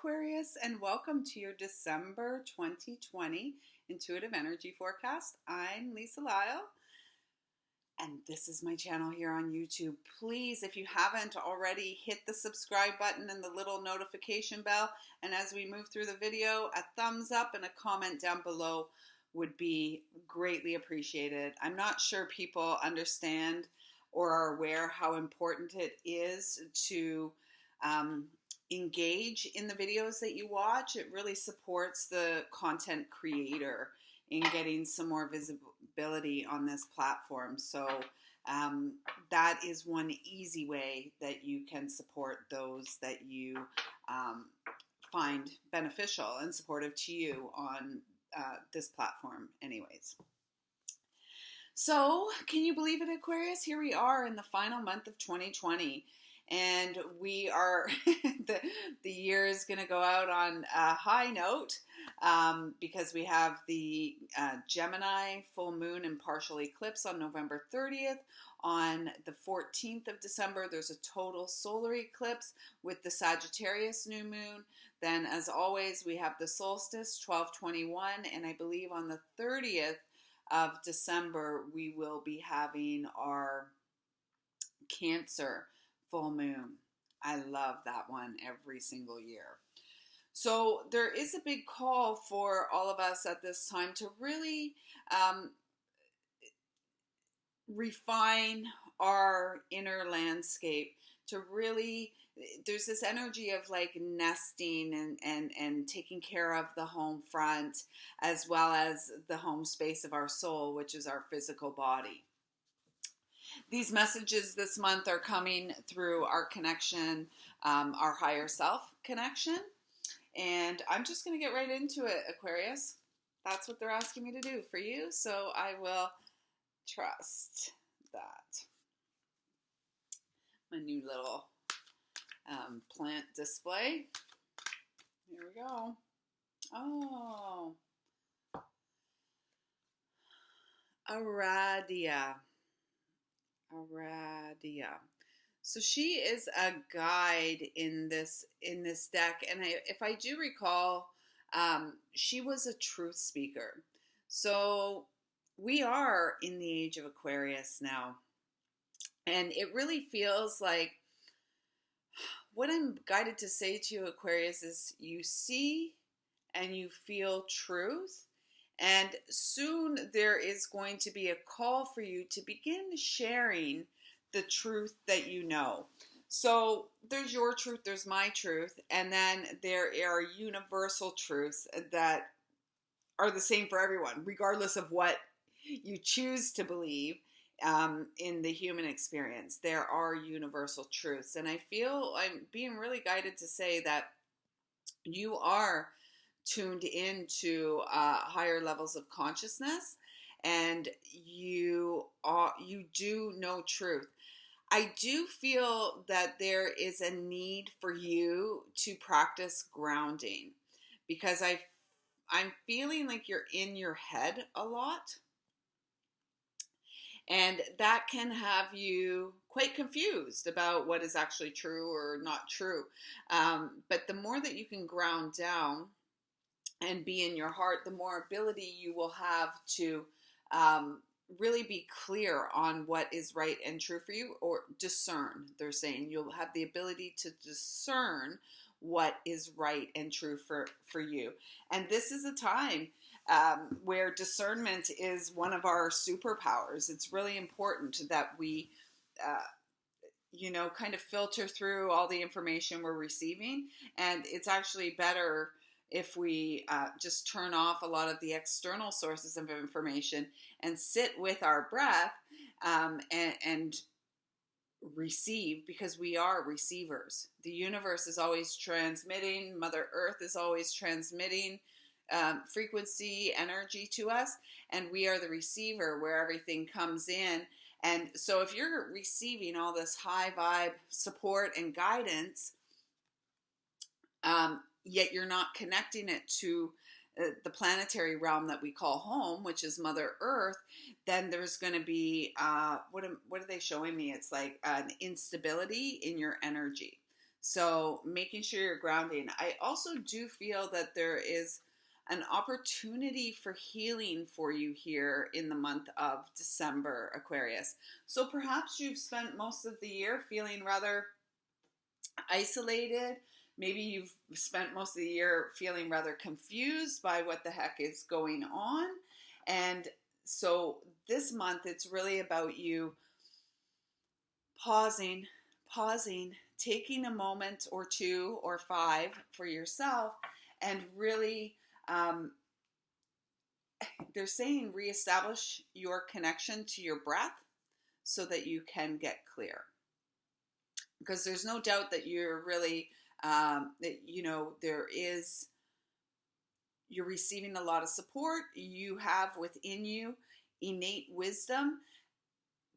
Aquarius, and welcome to your December 2020 Intuitive Energy Forecast. I'm Lyle, and this is my channel here on YouTube. Please, if you haven't already, hit the subscribe button and the little notification bell. And as we move through the video, a thumbs up and a comment down below would be greatly appreciated. I'm not sure people understand or are aware how important it is to engage in the videos that you watch. It really supports the content creator in getting some more visibility on this platform. So that is one easy way that you can support those that you find beneficial and supportive to you on this platform anyways. So, can you believe it, Aquarius? Here we are in the final month of 2020. And we are, the year is going to go out on a high note because we have the Gemini full moon and partial eclipse on November 30th. On the 14th of December, there's a total solar eclipse with the Sagittarius new moon. Then, as always, we have the solstice, 12/21, and I believe on the 30th of December, we will be having our Cancer full moon. I love that one every single year. So there is a big call for all of us at this time to really refine our inner landscape, to really, there's this energy of like nesting and taking care of the home front as well as the home space of our soul, which is our physical body. These messages this month are coming through our connection, our higher self connection. And I'm just going to get right into it, Aquarius. That's what they're asking me to do for you. So I will trust that. My new little plant display. Here we go. Oh. Aradia. So she is a guide in this deck, and if I do recall, she was a truth speaker. So we are in the age of Aquarius now, and it really feels like what I'm guided to say to you, Aquarius, is you see and you feel truth. And soon there is going to be a call for you to begin sharing the truth that you know. So there's your truth, there's my truth, and then there are universal truths that are the same for everyone, regardless of what you choose to believe in the human experience. There are universal truths. And I feel I'm being really guided to say that you are tuned into higher levels of consciousness, and you do know truth. I do feel that there is a need for you to practice grounding, because I'm feeling like you're in your head a lot, and that can have you quite confused about what is actually true or not true. But the more that you can ground down and be in your heart, the more ability you will have to really be clear on what is right and true for you, or discern. They're saying you'll have the ability to discern what is right and true for you. And this is a time where discernment is one of our superpowers. It's really important that we kind of filter through all the information we're receiving, and it's actually better if we just turn off a lot of the external sources of information and sit with our breath and receive, because we are receivers. The universe is always transmitting. Mother Earth is always transmitting frequency, energy to us, and we are the receiver where everything comes in. And so if you're receiving all this high vibe support and guidance, yet you're not connecting it to the planetary realm that we call home, which is Mother Earth, then there's going to be, what are they showing me? It's like an instability in your energy. So making sure you're grounding. I also do feel that there is an opportunity for healing for you here in the month of December, Aquarius. So perhaps you've spent most of the year feeling rather isolated. Maybe you've spent most of the year feeling rather confused by what the heck is going on. And so this month, it's really about you pausing, taking a moment or two or five for yourself, and really, they're saying reestablish your connection to your breath so that you can get clear. Because there's no doubt that you're really, you're receiving a lot of support. You have within you innate wisdom.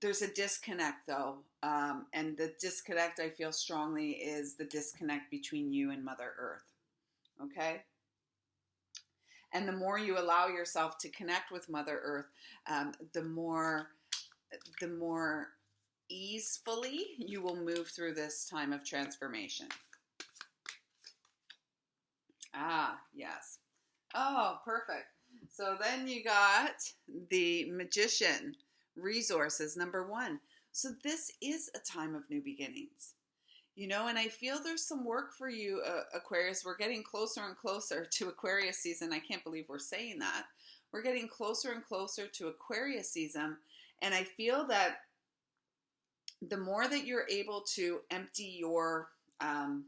There's a disconnect though. And the disconnect, I feel strongly, is the disconnect between you and Mother Earth. Okay? And the more you allow yourself to connect with Mother Earth, the more easefully you will move through this time of transformation. Ah, yes. Oh, perfect. So then you got the Magician, resources, number 1. So this is a time of new beginnings. And I feel there's some work for you, Aquarius. We're getting closer and closer to Aquarius season. I can't believe we're saying that. We're getting closer and closer to Aquarius season. And I feel that the more that you're able to empty your, what are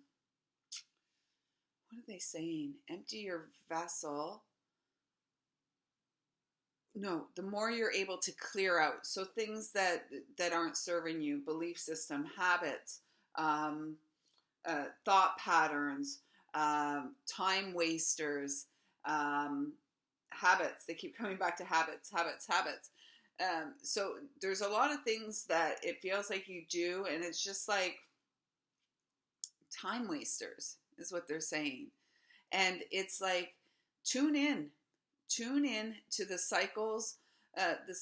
they saying? Empty your vessel. No, the more you're able to clear out. So things that aren't serving you, belief system, habits, thought patterns, time wasters, habits. They keep coming back to habits. So there's a lot of things that it feels like you do, and it's just like time wasters is what they're saying. And it's like, tune in to the cycles, the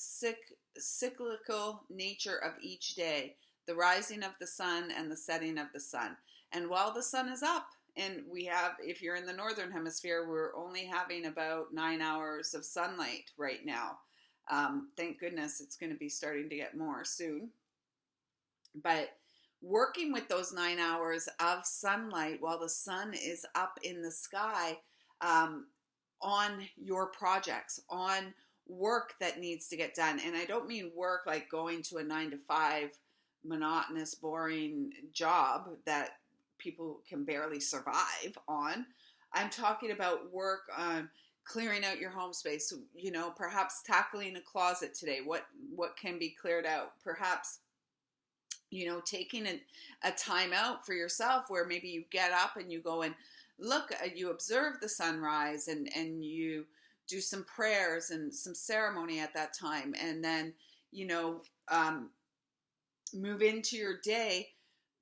cyclical nature of each day, the rising of the sun and the setting of the sun. And while the sun is up, and we have, if you're in the northern hemisphere, we're only having about 9 hours of sunlight right now. Thank goodness it's going to be starting to get more soon. But working with those 9 hours of sunlight while the sun is up in the sky, on your projects, on work that needs to get done. And I don't mean work like going to a 9-to-5 monotonous, boring job that people can barely survive on. I'm talking about work on clearing out your home space. Perhaps tackling a closet today. What can be cleared out? Perhaps, taking a time out for yourself where maybe you get up and you go and look, you observe the sunrise and you do some prayers and some ceremony at that time. And then, move into your day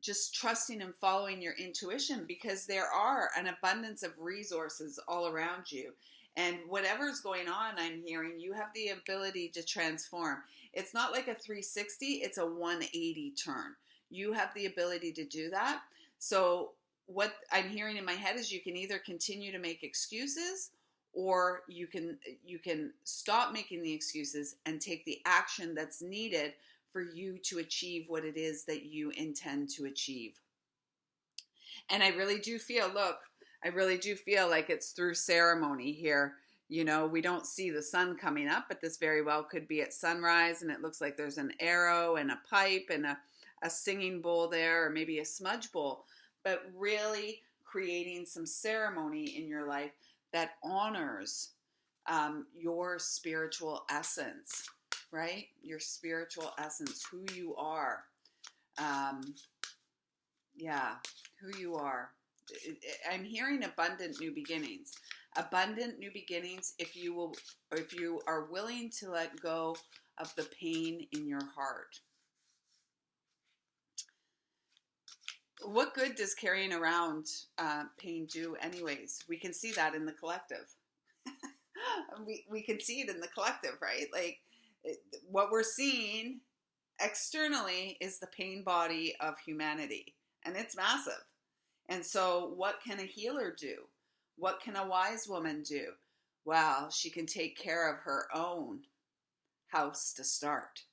just trusting and following your intuition, because there are an abundance of resources all around you. And whatever's going on, I'm hearing, you have the ability to transform. It's not like a 360, it's a 180 turn. You have the ability to do that. So what I'm hearing in my head is you can either continue to make excuses, or you can stop making the excuses and take the action that's needed for you to achieve what it is that you intend to achieve. And I really do feel like it's through ceremony here. We don't see the sun coming up, but this very well could be at sunrise, and it looks like there's an arrow and a pipe and a singing bowl there, or maybe a smudge bowl. But really creating some ceremony in your life that honors your spiritual essence, right? Your spiritual essence, who you are. Who you are. I'm hearing abundant new beginnings. Abundant new beginnings if you are willing to let go of the pain in your heart. What good does carrying around pain do anyways? We can see that in the collective. we can see it in the collective, right? Like, what we're seeing externally is the pain body of humanity, and it's massive. And so what can a healer do? What can a wise woman do? Well, she can take care of her own house to start.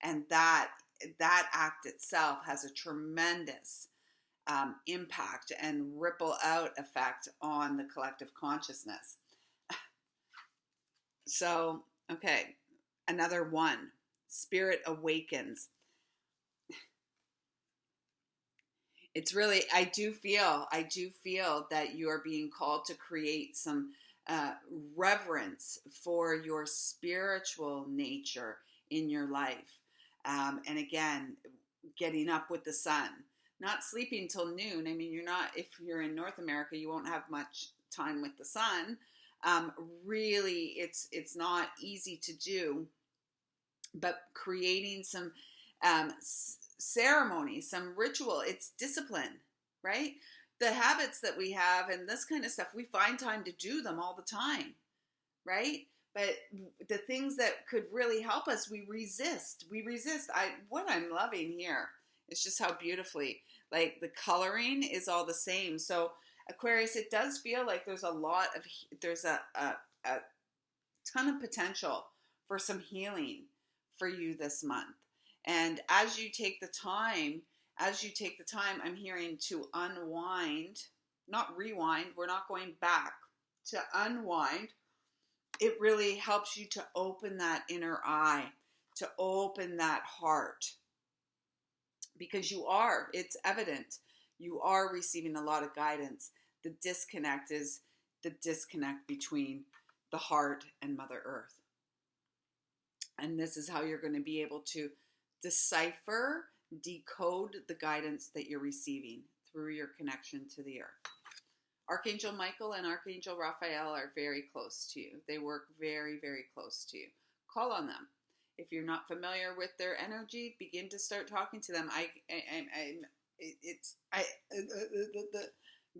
And that act itself has a tremendous impact and ripple out effect on the collective consciousness. So, okay, another one, spirit awakens. It's really, I do feel that you are being called to create some reverence for your spiritual nature in your life. And again, getting up with the sun, not sleeping till noon. I mean, if you're in North America, you won't have much time with the sun. Really, it's not easy to do, but creating some ceremony, some ritual, it's discipline, right? The habits that we have and this kind of stuff, we find time to do them all the time, right? But the things that could really help us, we resist. What I'm loving here is just how beautifully, like, the coloring is all the same. So Aquarius, it does feel like there's a ton of potential for some healing for you this month. And as you take the time, I'm hearing to unwind, not rewind. We're not going back, to unwind. It really helps you to open that inner eye, to open that heart, because it's evident, you are receiving a lot of guidance. The disconnect is the disconnect between the heart and Mother Earth. And this is how you're going to be able to decipher, decode the guidance that you're receiving through your connection to the earth. Archangel Michael and Archangel Raphael are very close to you. They work very, very close to you. Call on them. If you're not familiar with their energy, begin to start talking to them. I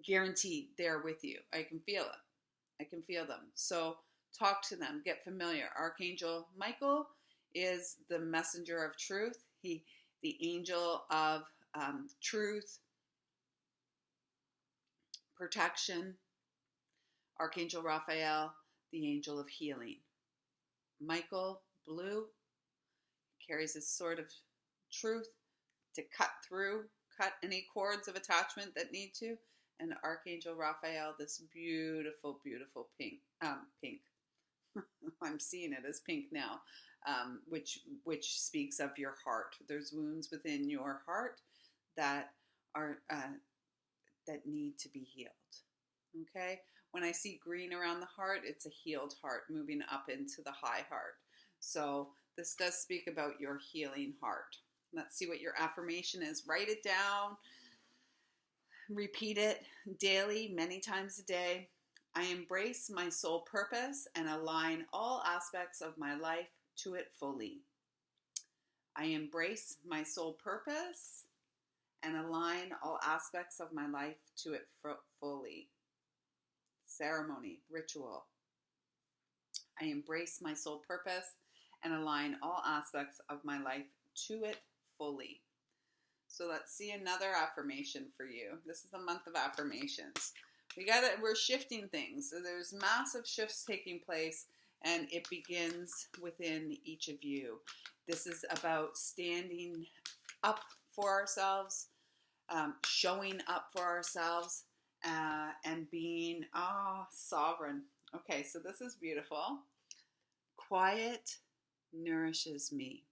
guarantee they're with you. I can feel it. I can feel them. So talk to them. Get familiar. Archangel Michael is the messenger of truth. The angel of truth, protection. Archangel Raphael, the angel of healing. Michael, blue, carries his sword of truth to cut any cords of attachment that need to. And Archangel Raphael, this beautiful, beautiful pink. I'm seeing it as pink now, which speaks of your heart. There's wounds within your heart that are that need to be healed. Okay? When I see green around the heart, it's a healed heart moving up into the high heart. So this does speak about your healing heart. Let's see what your affirmation is. Write it down. Repeat it daily, many times a day. I embrace my soul purpose and align all aspects of my life to it fully. I embrace my soul purpose and align all aspects of my life to it fully. Ceremony, ritual. I embrace my soul purpose and align all aspects of my life to it fully. So let's see another affirmation for you. This is the month of affirmations. We're shifting things. So there's massive shifts taking place, and it begins within each of you. This is about standing up for ourselves, showing up for ourselves, and being sovereign. Okay, so this is beautiful. Quiet nourishes me.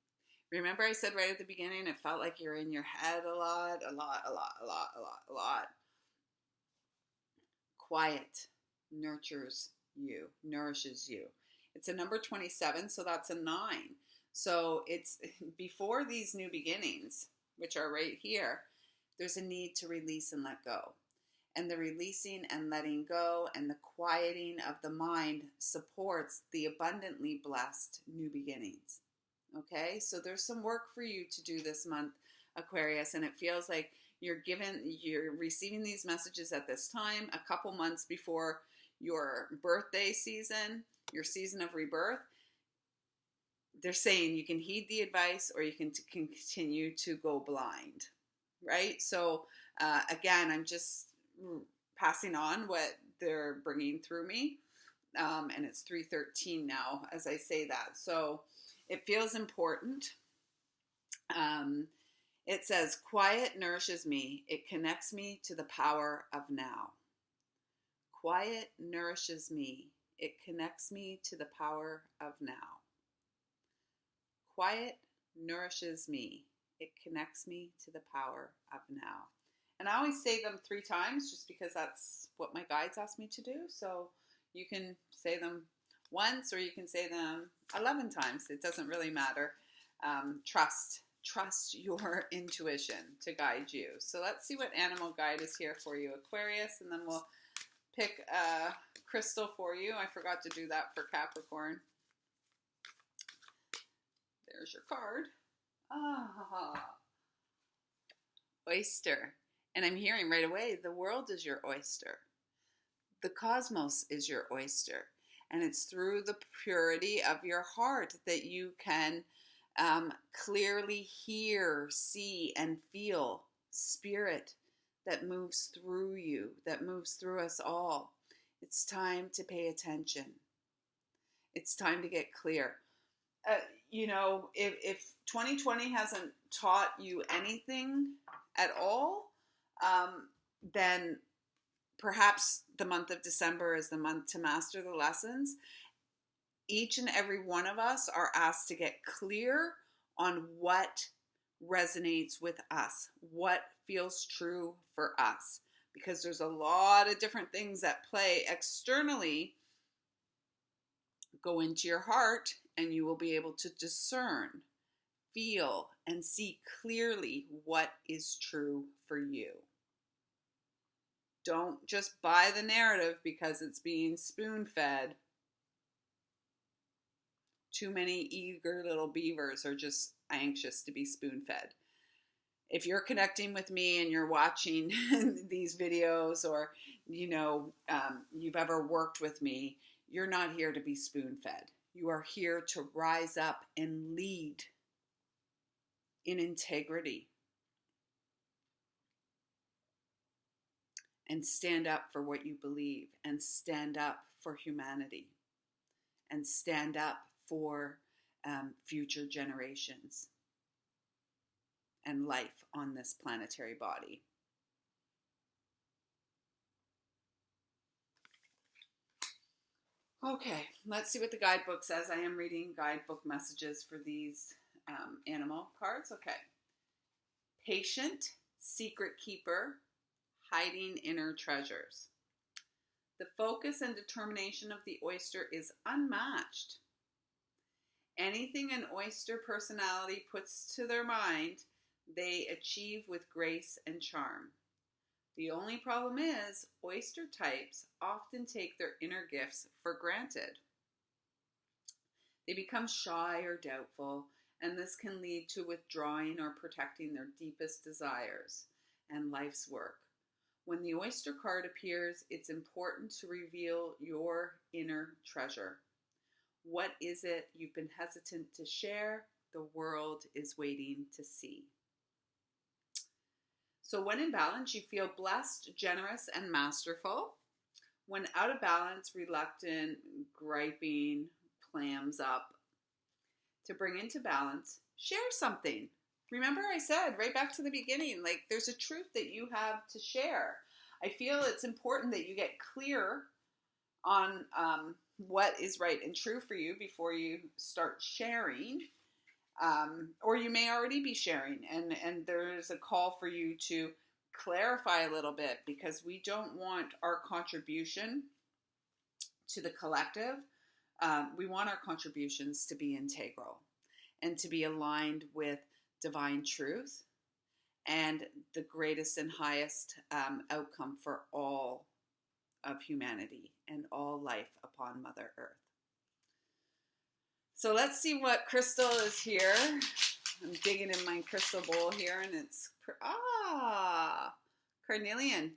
Remember I said right at the beginning, it felt like you're in your head a lot. Quiet nourishes you. It's a number 27, so that's a 9. So it's before these new beginnings, which are right here, there's a need to release and let go. And the releasing and letting go and the quieting of the mind supports the abundantly blessed new beginnings. Okay, so there's some work for you to do this month, Aquarius, and it feels like you're receiving these messages at this time, a couple months before your birthday season, your season of rebirth. They're saying you can heed the advice or you can continue to go blind, right? So again, I'm just passing on what they're bringing through me. And it's 3:13 now as I say that. So it feels important. It says, quiet nourishes me. It connects me to the power of now. Quiet nourishes me. It connects me to the power of now. Quiet nourishes me. It connects me to the power of now. And I always say them 3 times just because that's what my guides ask me to do. So you can say them once or you can say them 11 times. It doesn't really matter. Trust your intuition to guide you. So let's see what animal guide is here for you, Aquarius, and then we'll pick a crystal for you. I forgot to do that for Capricorn. There's your card. Oyster. And I'm hearing right away, the world is your oyster. The cosmos is your oyster. And it's through the purity of your heart that you can clearly hear, see, and feel spirit that moves through you, that moves through us all. It's time to pay attention. It's time to get clear. If 2020 hasn't taught you anything at all, then perhaps the month of December is the month to master the lessons. Each and every one of us are asked to get clear on what resonates with us, what feels true for us, because there's a lot of different things that play externally. Go into your heart and you will be able to discern, feel, and see clearly what is true for you. Don't just buy the narrative because it's being spoon-fed. Too many eager little beavers are just anxious to be spoon-fed. If you're connecting with me and you're watching these videos or, you've ever worked with me, you're not here to be spoon-fed. You are here to rise up and lead in integrity and stand up for what you believe and stand up for humanity and stand up for future generations and life on this planetary body. Okay, let's see what the guidebook says. I am reading guidebook messages for these animal cards. Okay. Patient, secret keeper, hiding inner treasures. The focus and determination of the oyster is unmatched. Anything an oyster personality puts to their mind, they achieve with grace and charm. The only problem is, oyster types often take their inner gifts for granted. They become shy or doubtful, and this can lead to withdrawing or protecting their deepest desires and life's work. When the oyster card appears, it's important to reveal your inner treasure. What is it you've been hesitant to share? The world is waiting to see. So when in balance, you feel blessed, generous, and masterful. When out of balance, reluctant, griping, clams up. To bring into balance, share something. Remember I said right back to the beginning, there's a truth that you have to share. I feel it's important that you get clear on what is right and true for you before you start sharing. Or you may already be sharing, and there's a call for you to clarify a little bit, because we don't want our contribution to the collective. We want our contributions to be integral and to be aligned with divine truth and the greatest and highest outcome for all of humanity and all life upon Mother Earth. So let's see what crystal is here. I'm digging in my crystal bowl here, and it's, carnelian.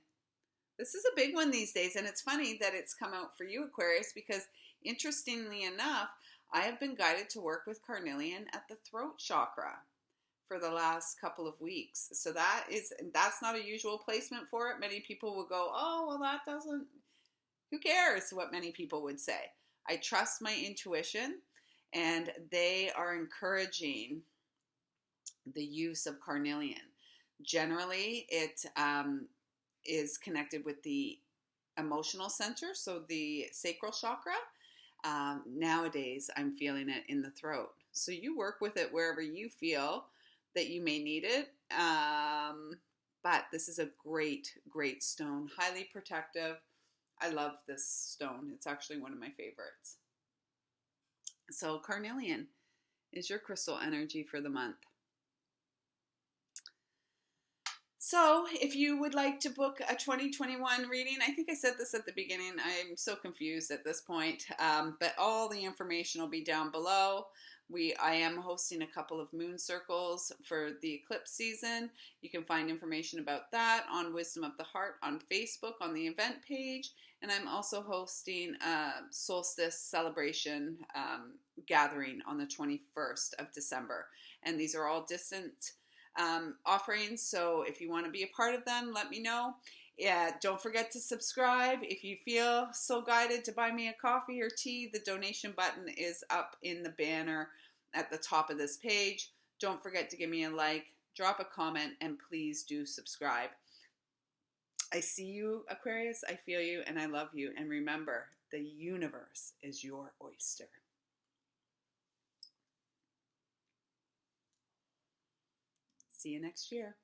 This is a big one these days, and it's funny that it's come out for you, Aquarius, because interestingly enough, I have been guided to work with carnelian at the throat chakra for the last couple of weeks. So that's not a usual placement for it. Many people will go, oh, well, that doesn't, who cares what many people would say. I trust my intuition, and they are encouraging the use of carnelian. Generally, it is connected with the emotional center, so the sacral chakra. Nowadays, I'm feeling it in the throat. So you work with it wherever you feel that you may need it. But this is a great, great stone, highly protective. I love this stone. It's actually one of my favorites. So carnelian is your crystal energy for the month. So if you would like to book a 2021 reading, I think I said this at the beginning. I'm so confused at this point, but all the information will be down below. I am hosting a couple of moon circles for the eclipse season. You can find information about that on Wisdom of the Heart on Facebook on the event page. And I'm also hosting a solstice celebration gathering on the 21st of December. And these are all distant offerings, so if you want to be a part of them, let me know. Yeah, don't forget to subscribe. If you feel so guided to buy me a coffee or tea, the donation button is up in the banner at the top of this page. Don't forget to give me a like, drop a comment, and please do subscribe. I see you, Aquarius, I feel you, and I love you. And remember, the universe is your oyster. See you next year.